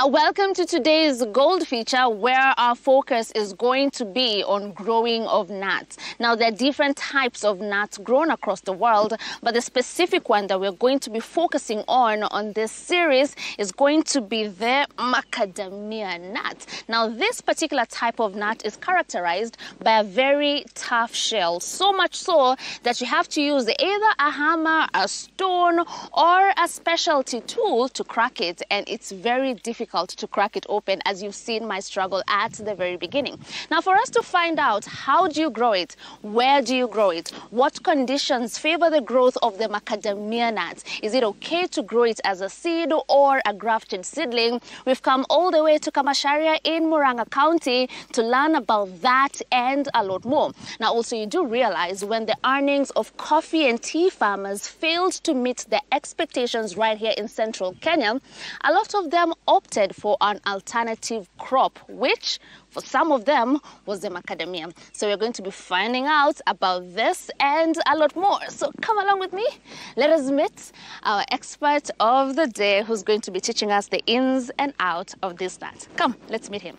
Welcome to today's Gold feature, where our focus is going to be on growing of nuts. Now, there are different types of nuts grown across the world, but the specific one that we're going to be focusing on this series is going to be the macadamia nut. Now, this particular type of nut is characterized by a very tough shell, so much so that you have to use either a hammer, a stone, or a specialty tool to crack it, and it's very difficult to crack it open, as you've seen my struggle at the very beginning. Now, for us to find out how do you grow it, where do you grow it, what conditions favor the growth of the macadamia nut, is it okay to grow it as a seed or a grafted seedling, we've come all the way to Kamasharia in Murang'a County to learn about that and a lot more. Now, also, you do realize when the earnings of coffee and tea farmers failed to meet the expectations right here in central Kenya, a lot of them opted for an alternative crop, which for some of them was the macadamia. So we're going to be finding out about this and a lot more. So come along with me. Let us meet our expert of the day, who's going to be teaching us the ins and outs of this nut. Come, let's meet him.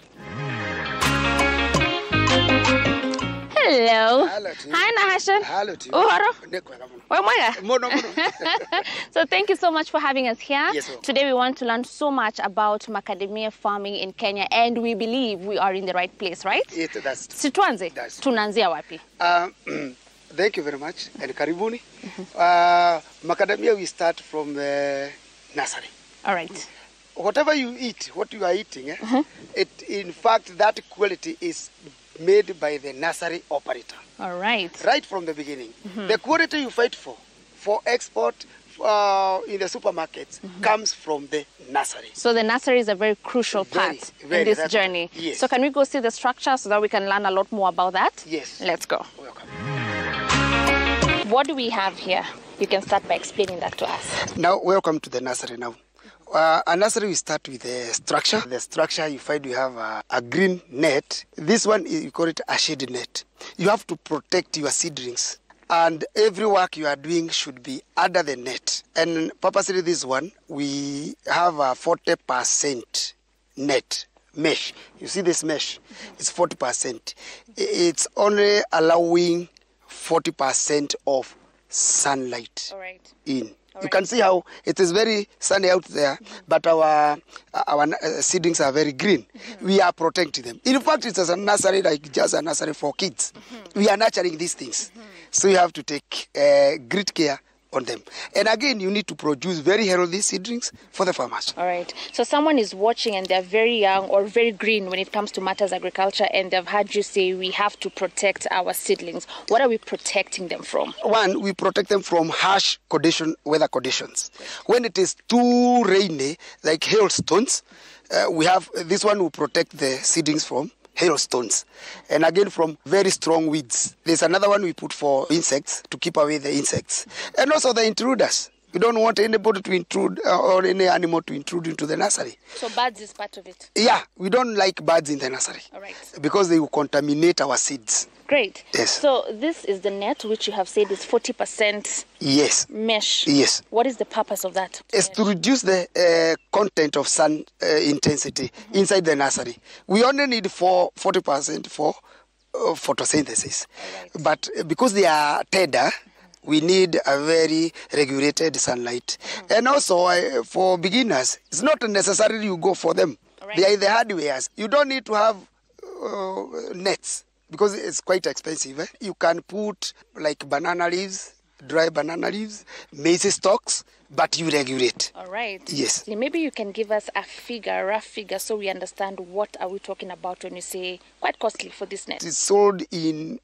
Hello. Hello to you. Hi, Nahashan. Hello to you. So thank you so much for having us here. Yes, sir. Today we want to learn so much about macadamia farming in Kenya, and we believe we are in the right place, right? Yes, that's. Situanze, tunanzia wapi? Thank you very much, and karibuni. Macadamia, we start from the nursery. All right. Whatever you eat, what you are eating, it, in fact, that quality is made by the nursery operator. All right. Right from the beginning. The quality you fight for export in the supermarkets, comes from the nursery. So the nursery is a very crucial part in this journey. Yes. So can we go see the structure so that we can learn a lot more about that? Yes. Let's go. Welcome. What do we have here? You can start by explaining that to us. Now, welcome to the nursery now. A nursery, we start with the structure. The structure, you find you have a green net. This one, you call it a shade net. You have to protect your seedlings. And every work you are doing should be under the net. And purposely this one, we have a 40% net mesh. You see this mesh? It's 40%. It's only allowing 40% of sunlight in. You can see how it is very sunny out there, but our seedlings are very green. We are protecting them. In fact, it's a nursery, like just a nursery for kids. We are nurturing these things. So you have to take great care on them. And again, you need to produce very healthy seedlings for the farmers. All right. So someone is watching and they're very young or very green when it comes to matters agriculture, and they've heard you say we have to protect our seedlings. What are we protecting them from? One, we protect them from harsh weather conditions. When it is too rainy, like hailstones, we have this one will protect the seedlings from hailstones, and again from very strong weeds. There's another one we put for insects, to keep away the insects, and also the intruders. We don't want anybody to intrude or any animal to intrude into the nursery. So birds is part of it? Yeah, we don't like birds in the nursery. All right. Because they will contaminate our seeds. Great. Yes. So this is the net, which you have said is 40% yes. mesh. Yes. What is the purpose of that? It's to reduce the content of sun intensity inside the nursery. We only need 40% for photosynthesis. Right. But because they are tender, we need a very regulated sunlight. And also, for beginners, it's not necessary you go for them. Right. They are the hardwares. You don't need to have nets, because it's quite expensive. You can put like banana leaves, dry banana leaves, maize stalks, but you regulate. All right. Yes. So maybe you can give us a rough figure, so we understand what are we talking about when you say quite costly for this net. It's sold in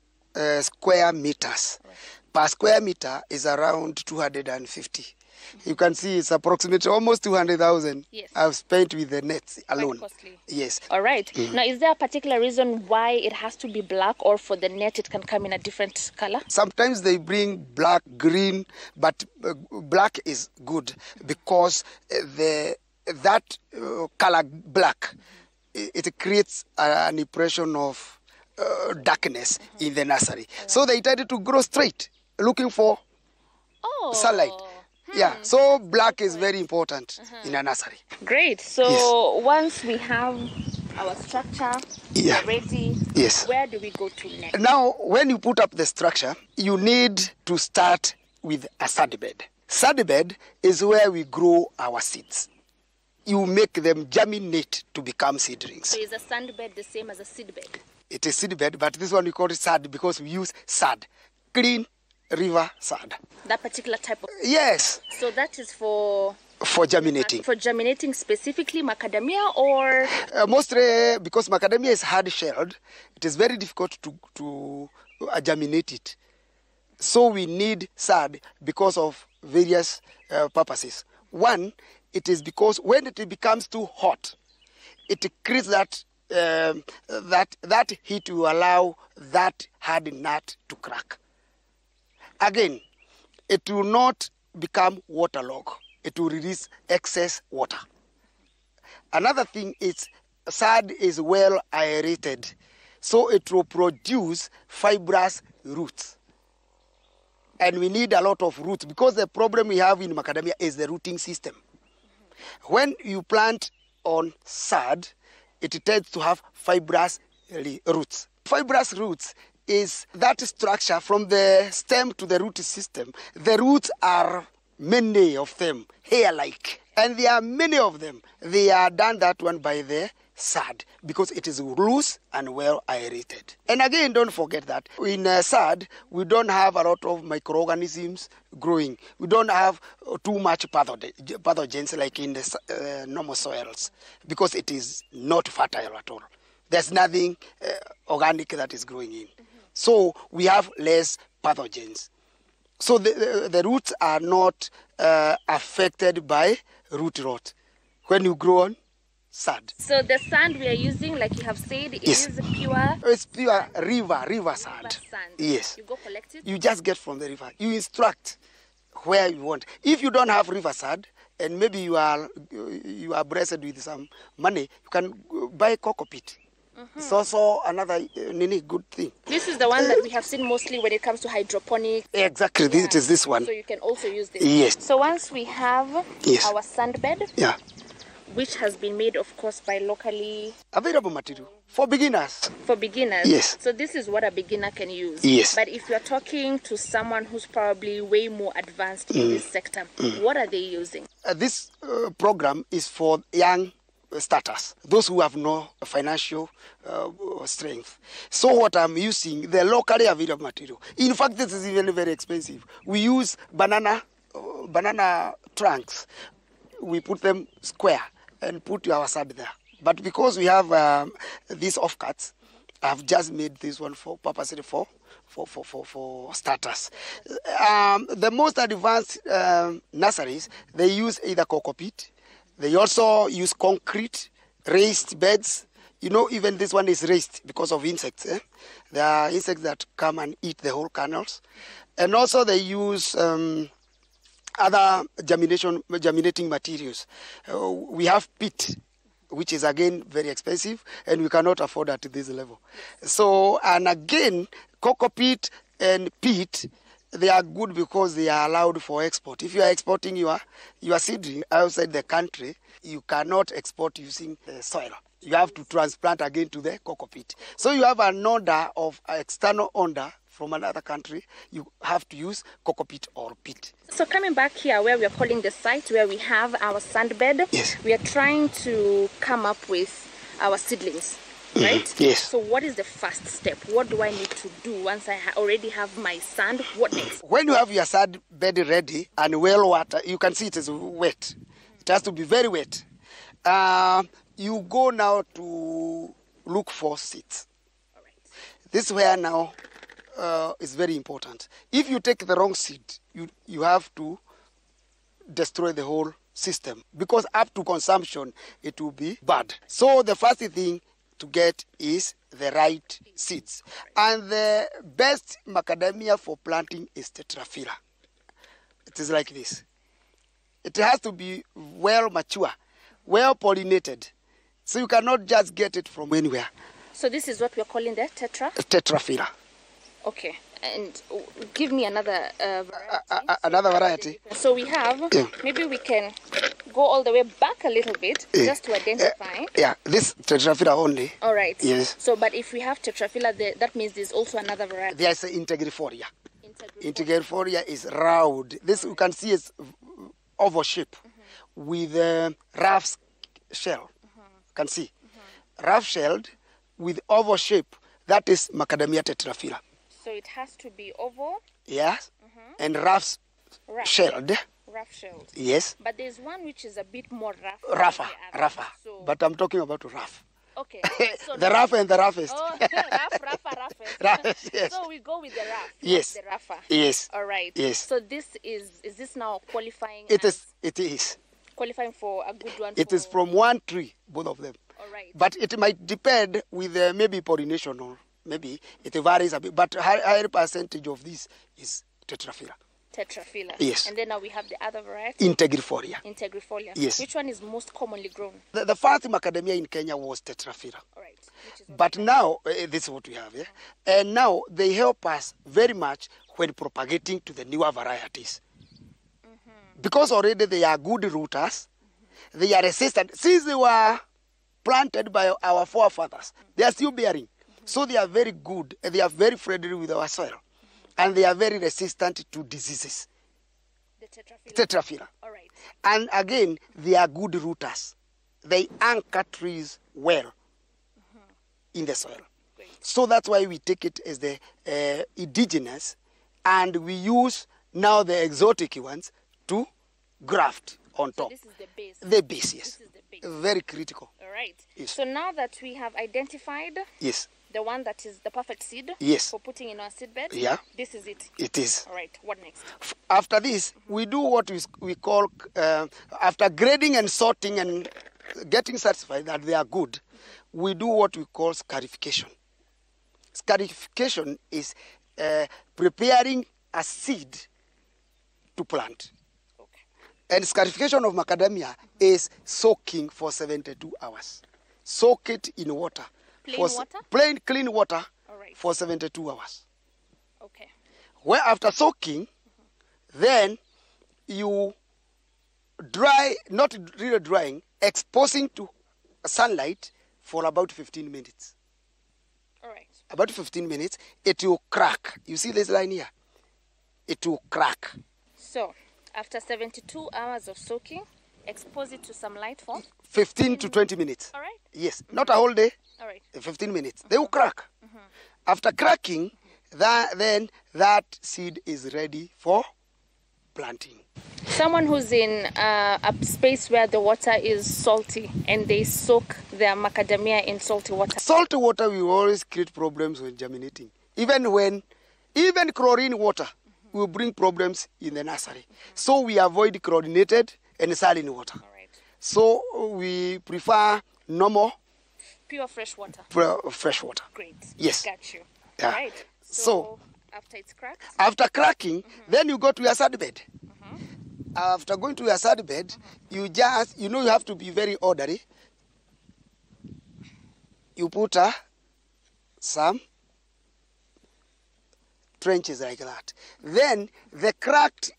square meters. Right. Per square meter is around 250 You can see it's approximately almost 200,000 Yes. I've spent with the nets alone. Quite costly. Yes. All right. Now, is there a particular reason why it has to be black, or for the net it can come in a different color? Sometimes they bring black, green, but black is good because that color black, it creates an impression of darkness in the nursery. So they tend to grow straight, looking for sunlight. Yeah, so black is very important in a nursery. Great. So once we have our structure ready, where do we go to next? Now, when you put up the structure, you need to start with a sand bed. Sand bed is where we grow our seeds. You make them germinate to become seedlings. So is a sand bed the same as a seed bed? It is seed bed, but this one we call it sand because we use sand, clean river sand. That particular type of... Yes. So that is for germinating. For germinating specifically macadamia, or? Mostly because macadamia is hard-shelled, it is very difficult to germinate it. So we need sand because of various purposes. One, it is because when it becomes too hot, it creates that heat to allow that hard nut to crack. Again, it will not become waterlogged. It will release excess water. Another thing is sand is well aerated, so it will produce fibrous roots. And we need a lot of roots because the problem we have in macadamia is the rooting system. When you plant on sand, it tends to have fibrous roots. Fibrous roots is that structure from the stem to the root system. The roots are many of them, hair-like, and there are many of them. They are done that one by the sand because it is loose and well aerated. And again, don't forget that in sand, we don't have a lot of microorganisms growing. We don't have too much pathogens like in the normal soils because it is not fertile at all. There's nothing organic that is growing in. So we have less pathogens. So the roots are not affected by root rot when you grow on sand. So the sand we are using, like you have said, it is pure? It's pure river sand. Yes. You go collect it? You just get from the river. You instruct where you want. If you don't have river sand, and maybe you are blessed with some money, you can buy cocoa peat. It's also another good thing. This is the one that we have seen mostly when it comes to hydroponic. Exactly, it is this one. So you can also use this. Yes. So once we have our sand bed, which has been made, of course, by locally available material for beginners. For beginners. Yes. So this is what a beginner can use. Yes. But if you're talking to someone who's probably way more advanced in this sector, what are they using? This program is for young starters, those who have no financial strength. So what I'm using, the locally available material. In fact, this is even very expensive. We use banana trunks. We put them square and put our sand there. But because we have these offcuts, I've just made this one for purposely for starters. The most advanced nurseries, they use either cocoa peat. They also use concrete, raised beds. You know, even this one is raised because of insects. There are insects that come and eat the whole kernels. And also they use other germinating materials. We have peat, which is again very expensive, and we cannot afford at this level. So, and again, cocoa peat and peat, they are good because they are allowed for export. If you are exporting your seedling outside the country, you cannot export using the soil. You have to transplant again to the cocoa peat. So you have an order of external order from another country, you have to use cocoa peat or peat. So coming back here where we are calling the site where we have our sand bed, we are trying to come up with our seedlings. Right? Yes. So what is the first step? What do I need to do once I already have my sand? What next? When you have your sand bed ready and well water, you can see it is wet. It has to be very wet. You go now to look for seeds. All right. This is where now is very important. If you take the wrong seed, you have to destroy the whole system, because up to consumption it will be bad. So the first thing to get is the right seeds. And the best macadamia for planting is Tetraphylla. It is like this. It has to be well mature, well pollinated. So you cannot just get it from anywhere. So this is what we're calling the Tetraphylla. Okay. And give me another variety. Another variety. So we have, maybe we can go all the way back a little bit just to identify. Yeah, this Tetraphylla only. All right. Yes. So, but if we have Tetraphylla, that means there's also another variety. There's Integrifolia. Integrifolia is round. This you can see is oval shape with a rough shell. You can see. Rough shelled with oval shape. That is Macadamia Tetraphylla. So it has to be oval. Yes. And rough shelled. Rough shelled. Yes. But there's one which is a bit more rough. Rougher. So... But I'm talking about rough. Okay. So the rough and the roughest. Oh, roughest. Yes. So we go with the rough. Yes. The rougher. Yes. All right. Yes. So this is this now qualifying? It is. Qualifying for a good one. It is from one tree, both of them. All right. But it might depend with maybe pollination, or maybe it varies a bit. But higher percentage of this is Tetraphylla. Tetraphylla. Yes. And then now we have the other variety. Integrifolia. Integrifolia. Yes. Which one is most commonly grown? The first macadamia in Kenya was Tetraphylla. All right. But now, this is what we have, and now they help us very much when propagating to the newer varieties. Because already they are good rooters, they are resistant. Since they were planted by our forefathers, they are still bearing. So they are very good, and they are very friendly with our soil. And they are very resistant to diseases. The Tetraphylla. Tetraphylla. All right. And again, they are good rooters. They anchor trees well in the soil. Great. So that's why we take it as the indigenous, and we use now the exotic ones to graft on top. So this is the base. The base, yes. This is the base. Very critical. All right. Yes. So now that we have identified the one that is the perfect seed for putting in our seed bed, this is it. It is. All right. What next? After this, we do what we call, after grading and sorting and getting satisfied that they are good, we do what we call scarification. Scarification is preparing a seed to plant. Okay. And scarification of macadamia is soaking for 72 hours. Soak it in water. Plain water? Plain, clean water right. for 72 hours. Okay. Where after soaking, then you dry, not really drying, exposing to sunlight for about 15 minutes. All right. About 15 minutes, it will crack. You see this line here? It will crack. So, after 72 hours of soaking, expose it to some light for 15 to 20 minutes. All right. Yes, not a whole day. All right. 15 minutes. They will crack. After cracking, then that seed is ready for planting. Someone who's in a space where the water is salty and they soak their macadamia in salty water. Salty water will always create problems when germinating. Even chlorine water will bring problems in the nursery. So we avoid chlorinated and saline water. All right. So we prefer normal, pure fresh water. Fresh water. Great. Yes. Got you. Yeah. All right. So after it's cracked? After cracking, then you go to your seed bed. After going to your seed bed, you have to be very orderly. You put some trenches like that. Then the cracked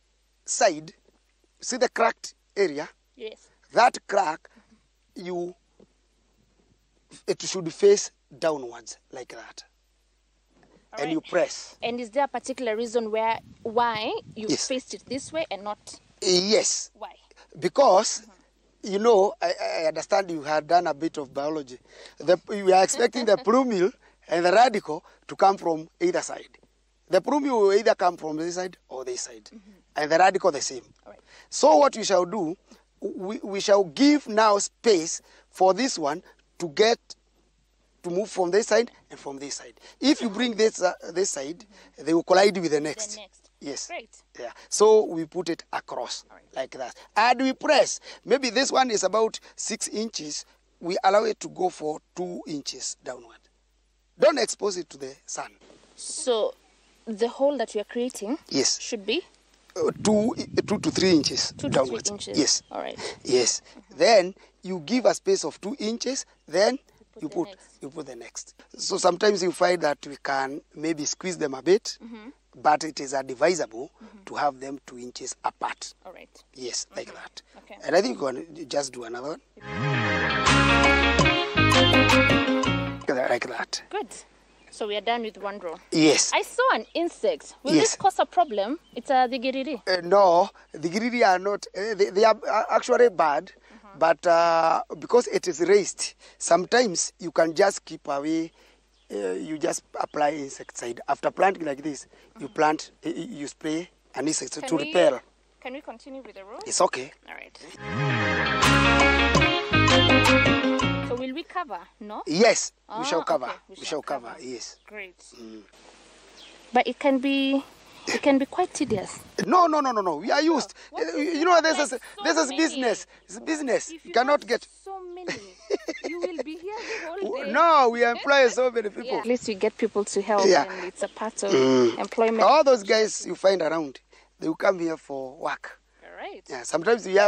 side, see the cracked area? Yes. That crack, it should face downwards like that. All and right. you press. And is there a particular reason why you faced it this way and not? Yes. Why? Because, I understand you had done a bit of biology. We are expecting the plumule and the radicle to come from either side. The plumule will either come from this side or this side. And the radicle the same. All right. So what we shall do, we shall give now space for this one to move from this side and from this side. If you bring this side, they will collide with the next. Yes. Great. Yeah. So we put it across like that. And we press. Maybe this one is about 6 inches. We allow it to go for 2 inches downward. Don't expose it to the sun. So the hole that you're creating should be? 2 to 3 inches 2 to downwards. 3 inches. Yes. All right. Yes. Then you give a space of 2 inches. Then you put the next. So sometimes you find that we can maybe squeeze them a bit, but it is advisable to have them 2 inches apart. All right. Yes, like that. Okay. And I think we can just do another one. Like that. Good. So we are done with one row. Yes. I saw an insect. Will this cause a problem? It's a digiriri. No, the giriri are not. They are actually bad, but because it is raised, sometimes you can just keep away. You just apply insecticide. After planting like this, you spray an insecticide to repel. Can we continue with the row? It's okay. All right. So will we cover? No? Yes, we shall cover. Okay. We shall cover. Yes. Great. But it can be quite tedious. No. We are used. You know, this is business. It's business. If you cannot get so many. You will be here the whole day. No, we employ so many people. Yeah. At least we get people to help, and it's a part of employment. All those guys you find around, they will come here for work. All right. Yeah, sometimes we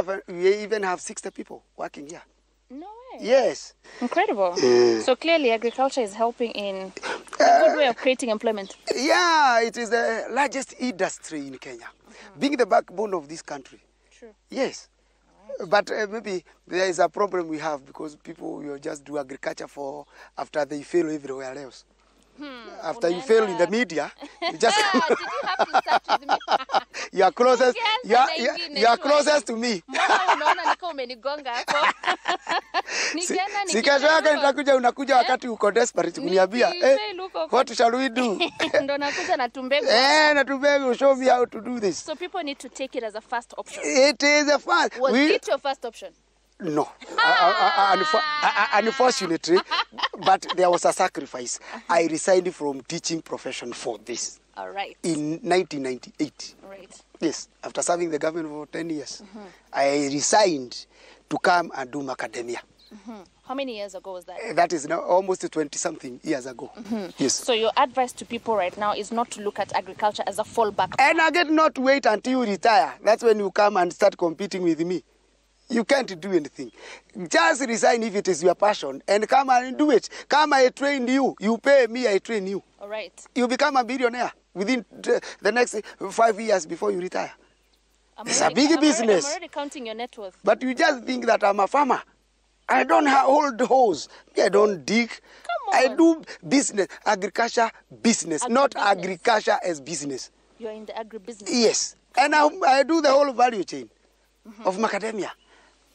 even have 60 people working here. No way. Yes. Incredible. So clearly agriculture is helping in a good way of creating employment. Yeah, it is the largest industry in Kenya, being the backbone of this country. True. Yes. But maybe there is a problem we have because people will just do agriculture after they fail everywhere else. After you fail in the media, you just Did you have to start with me? you are closest. You are closest to me. Si kesho yake nitakuja, unakuja wakati uko desperate kuniambia, what shall we do? Ndo nakuja na tumbegu. Na tumbegu, show me how to do this. So people need to take it as a first option. It is a first. Was it your first option? No, unfortunately, but there was a sacrifice. I resigned from teaching profession for this. All right. In 1998. Right. Yes, after serving the government for 10 years, I resigned to come and do macadamia. How many years ago was that? That is now almost 20-something years ago. Yes. So your advice to people right now is not to look at agriculture as a fallback. And again, not wait until you retire. That's when you come and start competing with me. You can't do anything. Just resign if it is your passion and come and do it. Come, I train you. You pay me, I train you. All right. You become a billionaire within the next 5 years before you retire. It's a big business. I'm already counting your net worth. But you just think that I'm a farmer. I don't hold hose. I don't dig. Come on. I do business, agriculture business, not agriculture as business. You're in the agribusiness. Yes. And I do the whole value chain of macadamia.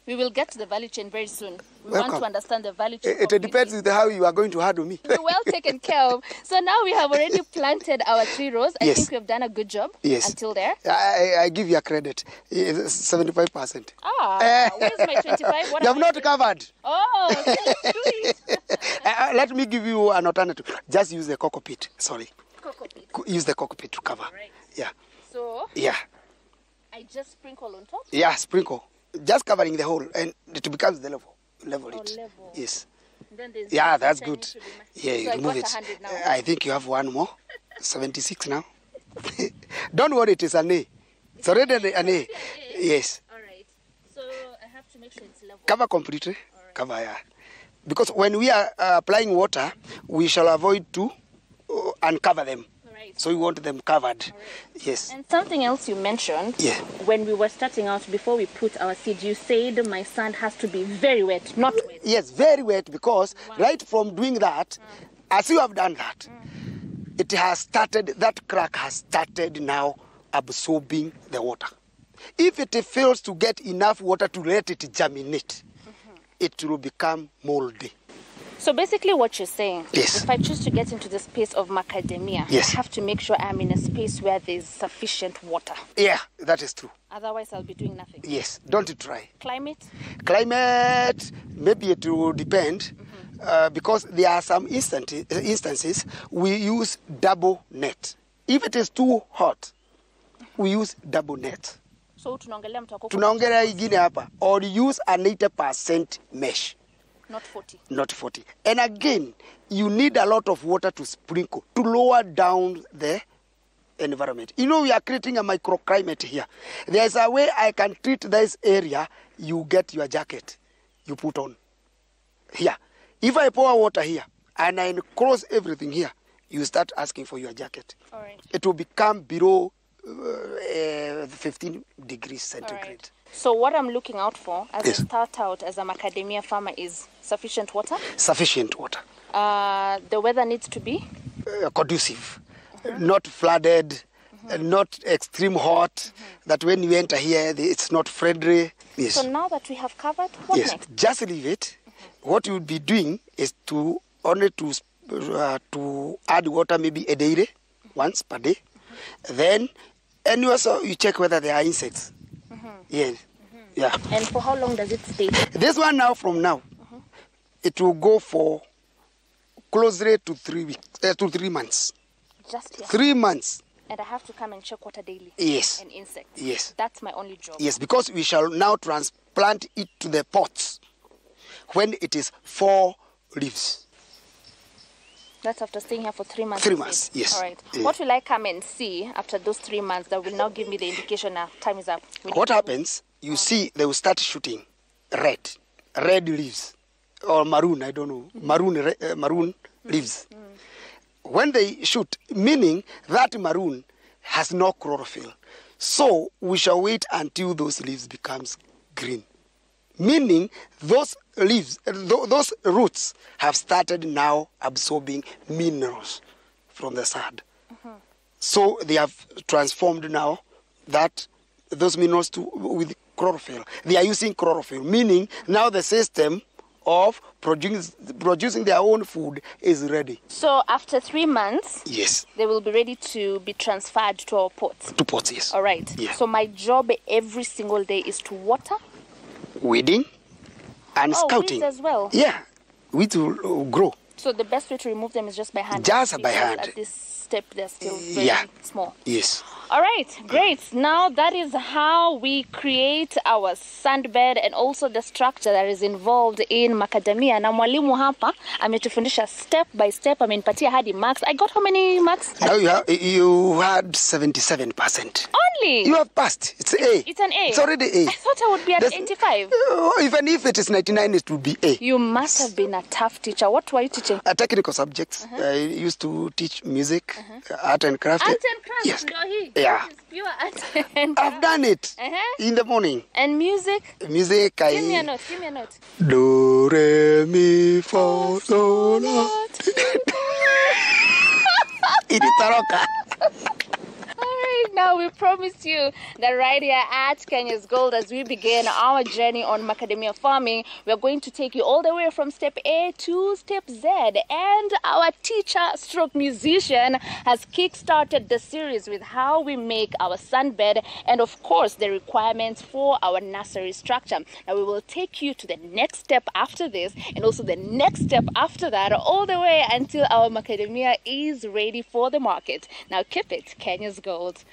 We will get to the value chain very soon. We Welcome. want to understand the value chain. It depends on how you are going to handle me. We're well taken care of. So now we have already planted our 3 rows. I Yes. think we have done a good job until there. I give you a credit. 75%. Where's my 25? What You have am I not doing? covered. Oh, sweet. Let me give you an alternative. Just use the cocoa pit. Sorry. Cocoa peat. Use the cocoa pit to cover. Right. Yeah. So Yeah. I just sprinkle on top? Yeah, sprinkle. Just covering the hole and it becomes the level. Level it. Level. Yes. Then there's Yeah, this that's I good. need to do my- Yeah, you So I remove got it. 100 now. I think you have one more. 76 now. Don't worry, it is an A. It's already an A. Yes. All right. So I have to make sure it's level. Cover completely. Cover, yeah. Because when we are applying water, we shall avoid to uncover them. Right. So we want them covered. Yes. And something else you mentioned, Yeah. when we were starting out, before we put our seed, you said my sand has to be very wet, not wet. Yes, very wet, because right from doing that, as you have done that, it has started, that crack has started now absorbing the water. If it fails to get enough water to let it germinate, it will become moldy. So basically what you're saying, Yes. if I choose to get into the space of macadamia, Yes. I have to make sure I'm in a space where there's sufficient water. Yeah, that is true. Otherwise I'll be doing nothing. Yes, don't try. Climate? Climate, maybe it will depend, because there are some instances we use double net. If it is too hot, we use double net. So tunaongelea mtu akoko. Tunaongelea ingine hapa. Or use an 80% mesh. Not 40. Not 40. And again, you need a lot of water to sprinkle to lower down the environment. You know, we are creating a microclimate here. There's a way I can treat this area. You get your jacket, you put on here. If I pour water here and I enclose everything here, you start asking for your jacket. All right. It will become below 15 degrees centigrade. Right. So what I'm looking out for as Yes. I start out as a macadamia farmer is sufficient water. Sufficient water. The weather needs to be Conducive, not flooded, not extreme hot, that when you enter here, it's not friendly. Yes. So now that we have covered, what Yes, next? just leave it. What you would be doing is to only to add water maybe a day, once per day. Then, and you also you check whether there are insects. Yeah, yeah. And for how long does it stay? This one now, from now, it will go for closely to 3 weeks, to 3 months. Just here. 3 months. And I have to come and check water daily. Yes. And insects. Yes. That's my only job. Yes, because we shall now transplant it to the pots when it is 4 leaves. That's after staying here for 3 months. 3 you months, said? yes. All right. Yeah. What will I come and see after those 3 months that will now give me the indication now time is up? What happens, you see they will start shooting red leaves, or maroon, I don't know, maroon leaves. When they shoot, meaning that maroon has no chlorophyll. So we shall wait until those leaves becomes green. Meaning those leaves, those roots have started now absorbing minerals from the sod. So they have transformed now those minerals with chlorophyll. They are using chlorophyll, meaning now the system of producing their own food is ready. So after 3 months, Yes. they will be ready to be transferred to our pots. To pots, yes. All right. Yeah. So my job every single day is to water. Weeding and scouting. Weeds as well. Yeah, weeds will grow. So the best way to remove them is just by hand. Just by Because hand. At this step, they're still very Yeah. small. Yes. All right, great. Now that is how we create our sandbed and also the structure that is involved in macadamia. Na mwalimu hapa ametufundisha step by step, amenipatia hadi marks. I got how many marks? Now you had 77%. Only. You have passed. It's A. It's an A. It's already A. I thought I would be at That's- 85. Even if it is 99, it will be A. You must have been a tough teacher. What were you teaching? Technical subjects. I used to teach music, art and craft. Art and craft. Yes. Ndio hii. Yeah. This is pure art and craft. I've done it in the morning. And music? Music, Give me a note. Give me a note. Do, re, mi, fa, sol, la. Ilitoroka. Now we promise you that right here at Kenya's Gold, as we begin our journey on macadamia farming, we're going to take you all the way from step A to step Z. And our teacher stroke musician has kick-started the series with how we make our sunbed and of course the requirements for our nursery structure. Now we will take you to the next step after this and also the next step after that, all the way until our macadamia is ready for the market. Now keep it Kenya's Gold.